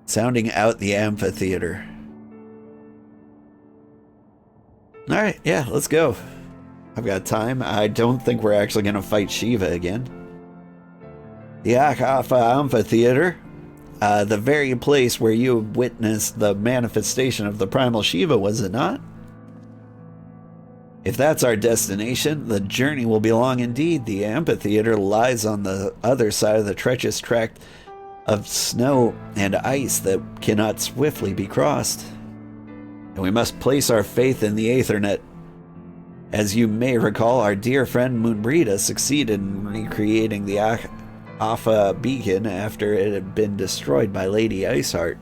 Sounding out the amphitheater. Alright, yeah, let's go. I've got time. I don't think we're actually going to fight Shiva again. The Amphitheatre, the very place where you witnessed the manifestation of the primal Shiva, was it not? If that's our destination, the journey will be long indeed. The amphitheater lies on the other side of the treacherous tract of snow and ice that cannot swiftly be crossed. And we must place our faith in the Aethernet. As you may recall, our dear friend Moonbrita succeeded in recreating the Alpha beacon after it had been destroyed by Lady Iceheart.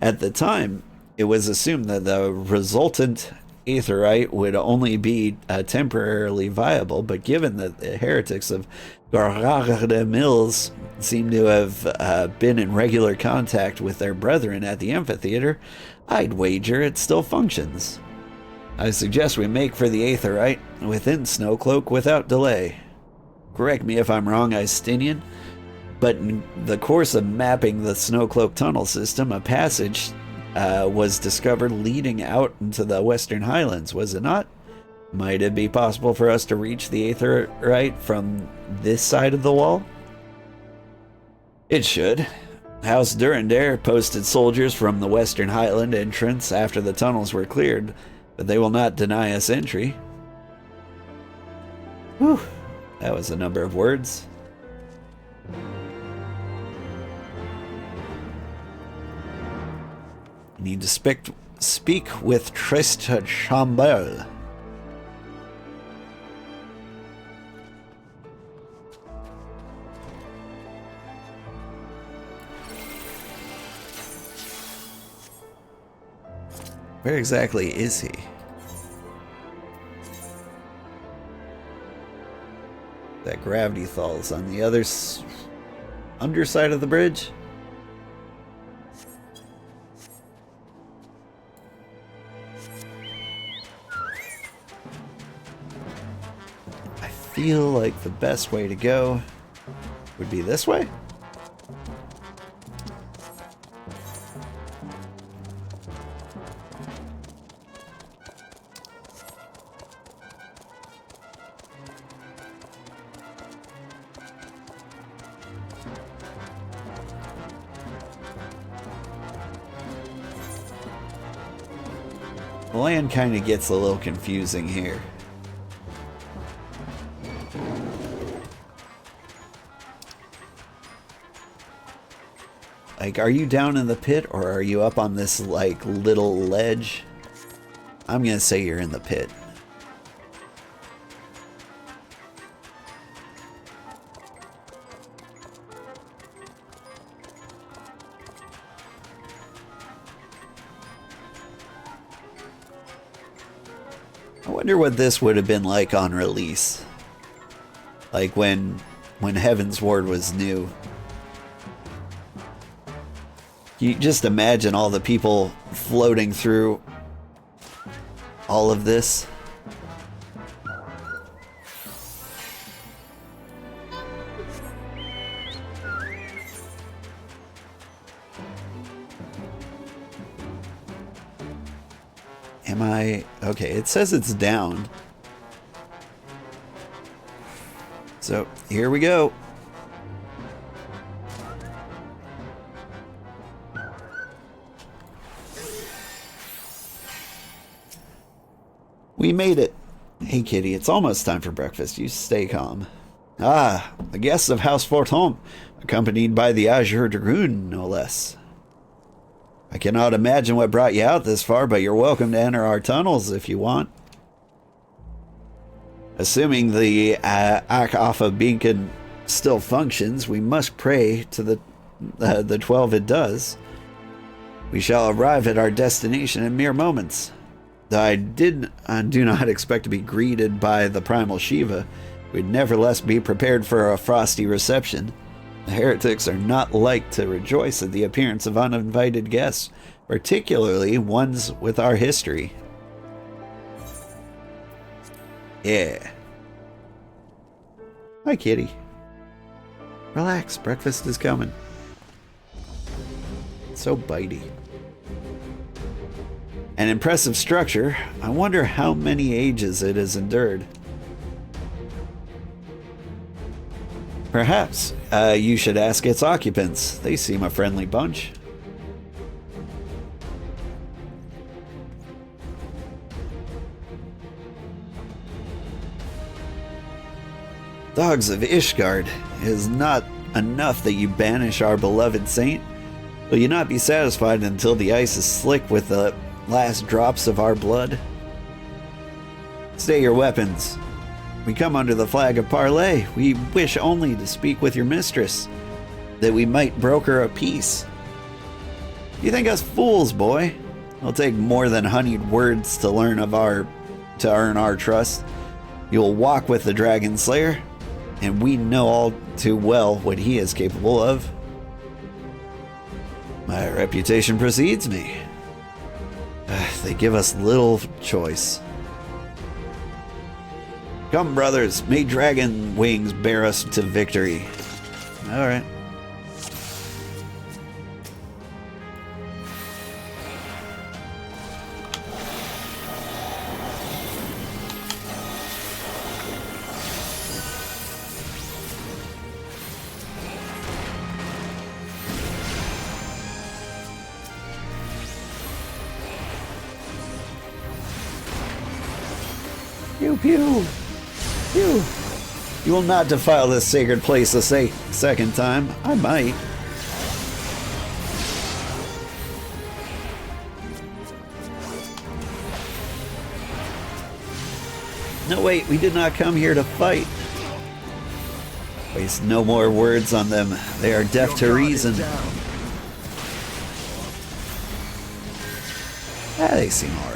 At the time, it was assumed that the resultant Aetherite would only be temporarily viable, but given that the heretics of Gargarde Mills seem to have been in regular contact with their brethren at the amphitheater, I'd wager it still functions. I suggest we make for the Aetherite within Snowcloak without delay. Correct me if I'm wrong, Istinian, but in the course of mapping the Snowcloak tunnel system, a passage was discovered leading out into the Western Highlands, was it not? Might it be possible for us to reach the Aetherite from this side of the wall? It should. House Durandare posted soldiers from the Western Highland entrance after the tunnels were cleared, but they will not deny us entry. Whew, that was a number of words. You need to speak with Trist Chambel. Where exactly is he? That gravity falls on the other underside of the bridge. I feel like the best way to go would be this way. The land kind of gets a little confusing here. Like, are you down in the pit or are you up on this, like, little ledge? I'm gonna say you're in the pit. I wonder what this would have been like on release. Like when Heavensward was new. You just imagine all the people floating through all of this. Am I... Okay, it says it's down. So, here we go. We made it. Hey, kitty, it's almost time for breakfast. You stay calm. Ah, the guests of House Forton, accompanied by the Azure Dragoon, no less. I cannot imagine what brought you out this far, but you're welcome to enter our tunnels if you want. Assuming the Alpha beacon still functions, we must pray to the 12 it does. We shall arrive at our destination in mere moments. Though I do not expect to be greeted by the primal Shiva, we'd nevertheless be prepared for a frosty reception. The heretics are not like to rejoice at the appearance of uninvited guests, particularly ones with our history. Yeah. Hi, kitty. Relax, breakfast is coming. So bitey. An impressive structure. I wonder how many ages it has endured. Perhaps you should ask its occupants. They seem a friendly bunch. Dogs of Ishgard, it is not enough that you banish our beloved saint. Will you not be satisfied until the ice is slick with the last drops of our blood? Stay your weapons. We come under the flag of parley. We wish only to speak with your mistress, that we might broker a peace. You think us fools, boy? It'll take more than honeyed words to earn our trust. You will walk with the Dragon Slayer, and we know all too well what he is capable of. My reputation precedes me. They give us little choice. Come, brothers, may dragon wings bear us to victory. All right. Pew pew. Pew. You will not defile this sacred place a second time. I might. No, wait, we did not come here to fight. Waste no more words on them. They are deaf to reason. They seem alright.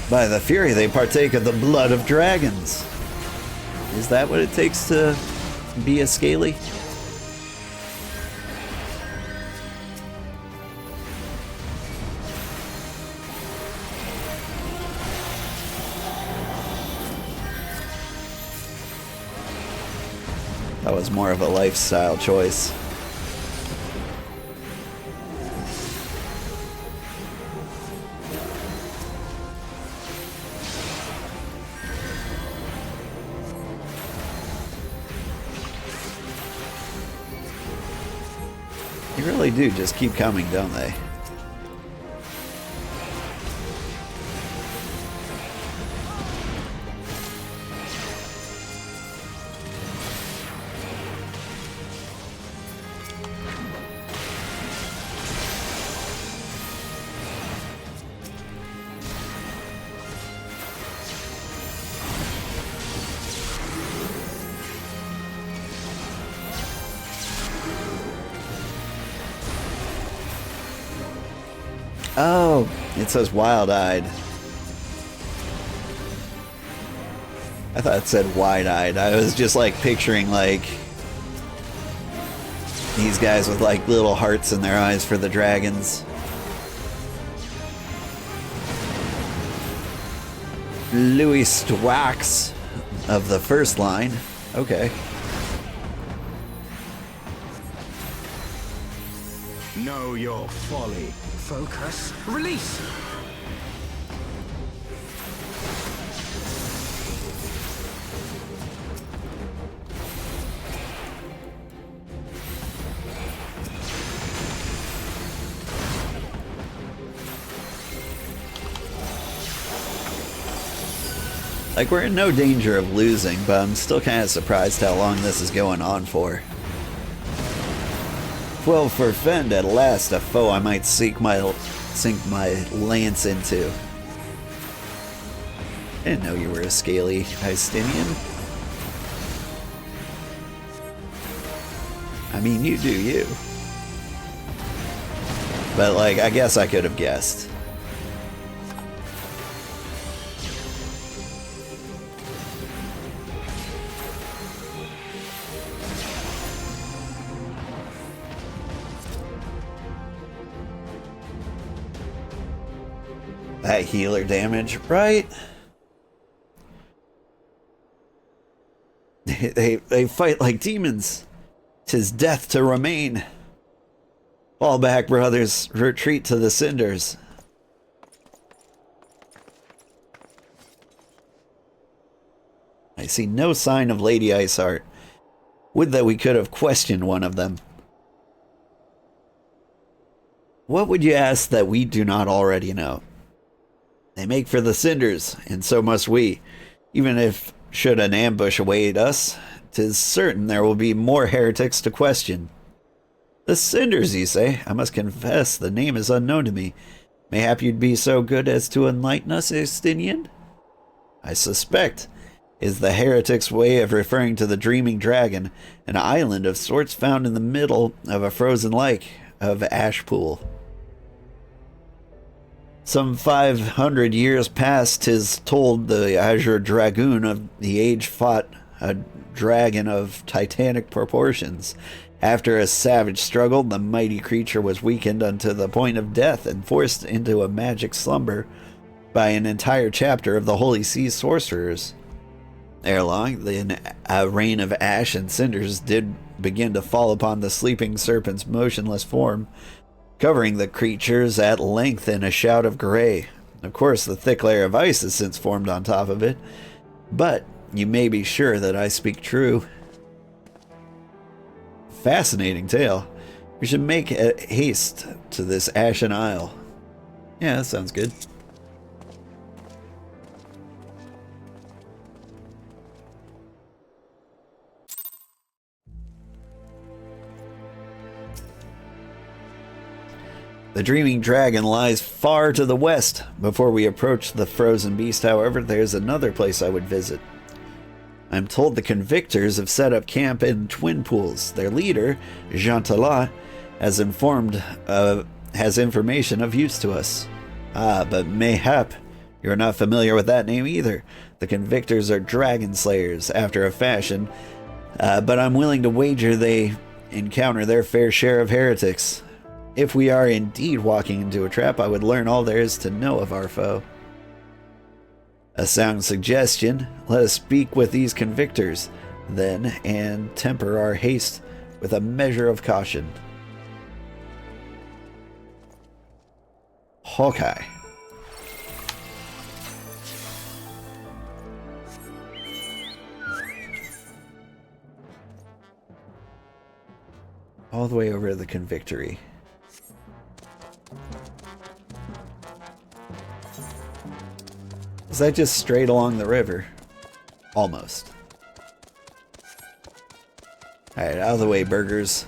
By the fury, they partake of the blood of dragons. Is that what it takes to be a scaly? That was more of a lifestyle choice. They really do just keep coming, don't they? Oh, it says wild-eyed. I thought it said wide-eyed. I was just like picturing like these guys with like little hearts in their eyes for the dragons. Louis Stwax of the first line. Okay. Know your folly. Focus. Release. Like, we're in no danger of losing, but I'm still kind of surprised how long this is going on for. 12 for Fend, at last, a foe I might sink my lance into. I didn't know you were a scaly Hystinian. I mean, you do you. But, like, I guess I could have guessed. That healer damage, right? They fight like demons. 'Tis death to remain. Fall back, brothers. Retreat to the cinders. I see no sign of Lady Iceheart. Would that we could have questioned one of them. What would you ask that we do not already know? They make for the cinders, and so must we. Even if should an ambush await us, 'tis certain there will be more heretics to question. The cinders, you say? I must confess the name is unknown to me. Mayhap you'd be so good as to enlighten us, Estinian? I suspect is the heretic's way of referring to the Dreaming Dragon, an island of sorts found in the middle of a frozen lake of ash pool. Some 500 years past, 'tis told the Azure Dragoon of the age fought a dragon of titanic proportions. After a savage struggle, the mighty creature was weakened unto the point of death and forced into a magic slumber by an entire chapter of the Holy See sorcerers. Ere long, then a rain of ash and cinders did begin to fall upon the sleeping serpent's motionless form, covering the creatures at length in a shout of gray. Of course, the thick layer of ice has since formed on top of it, but you may be sure that I speak true. Fascinating tale. We should make haste to this Ashen Isle. Yeah, that sounds good. The Dreaming Dragon lies far to the west. Before we approach the frozen beast, however, there's another place I would visit. I'm told the convictors have set up camp in Twin Pools. Their leader, Jean Talat, has information of use to us. Ah, but mayhap you're not familiar with that name either. The convictors are dragon slayers, after a fashion, but I'm willing to wager they encounter their fair share of heretics. If we are indeed walking into a trap, I would learn all there is to know of our foe. A sound suggestion. Let us speak with these convictors, then, and temper our haste with a measure of caution. Hawkeye. All the way over to the convictory. Is that just straight along the river? Almost. Alright, out of the way, burgers.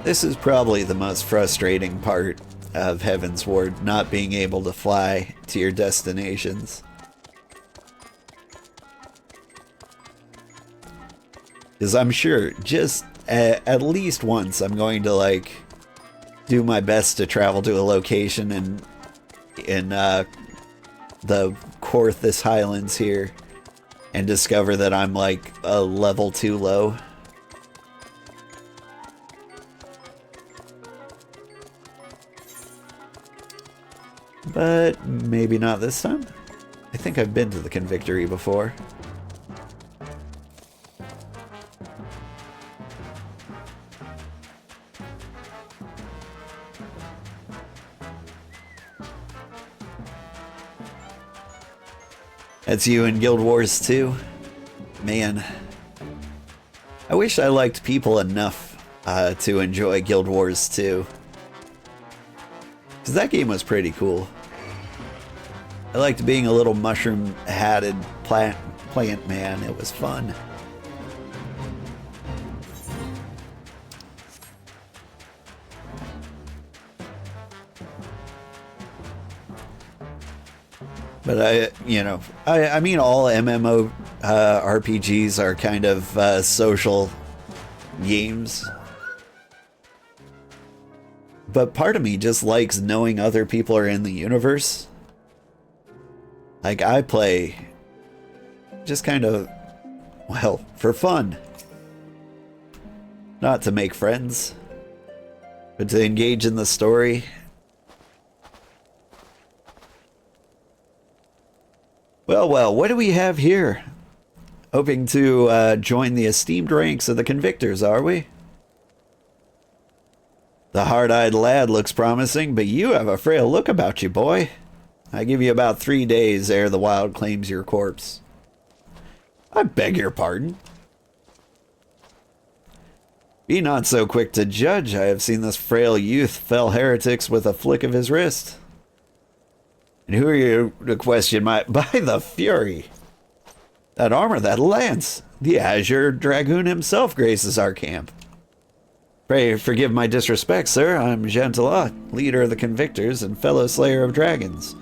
This is probably the most frustrating part of Heavensward, not being able to fly to your destinations. Because I'm sure just at least once I'm going to like do my best to travel to a location in the Corthus Highlands here and discover that I'm like a level too low. But maybe not this time. I think I've been to the Convictory before. That's you in Guild Wars 2? Man. I wish I liked people enough to enjoy Guild Wars 2. Because that game was pretty cool. I liked being a little mushroom-hatted plant man. It was fun. But I mean, all MMO RPGs are kind of social games. But part of me just likes knowing other people are in the universe. Like, I play just kind of, well, for fun. not to make friends, but to engage in the story. Well, what do we have here? Hoping to join the esteemed ranks of the convictors, are we? The hard-eyed lad looks promising, but you have a frail look about you, boy. I give you about 3 days ere the wild claims your corpse. I beg your pardon. Be not so quick to judge. I have seen this frail youth fell heretics with a flick of his wrist. And who are you to question my... By the Fury! That armor, that lance! The Azure Dragoon himself graces our camp. Pray forgive my disrespect, sir. I'm Gentilot, leader of the Convictors and fellow slayer of dragons.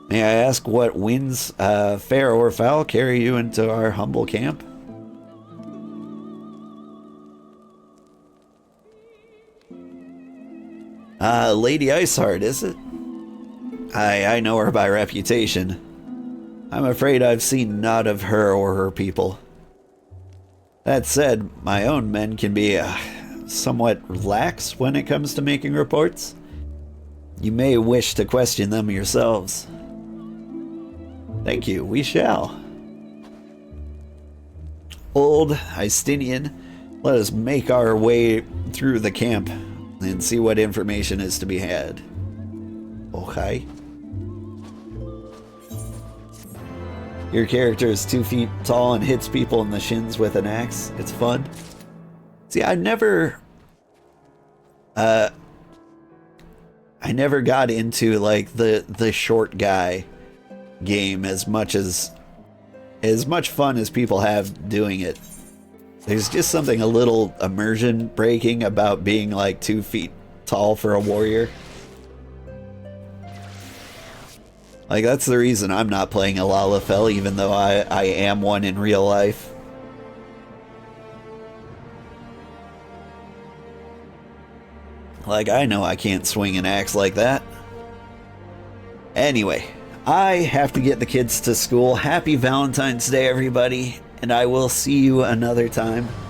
May I ask what winds, fair or foul, carry you into our humble camp? Lady Iceheart, is it? I know her by reputation. I'm afraid I've seen naught of her or her people. That said, my own men can be somewhat lax when it comes to making reports. You may wish to question them yourselves. Thank you, we shall. Old Istinian, let us make our way through the camp and see what information is to be had. Okay. Your character is 2 feet tall and hits people in the shins with an axe. It's fun. See, I never got into like the short guy game as much fun as people have doing it. There's just something a little immersion breaking about being like 2 feet tall for a warrior. Like, that's the reason I'm not playing a Lalafell, even though I am one in real life. Like, I know I can't swing an axe like that. Anyway, I have to get the kids to school. Happy Valentine's Day, everybody, and I will see you another time.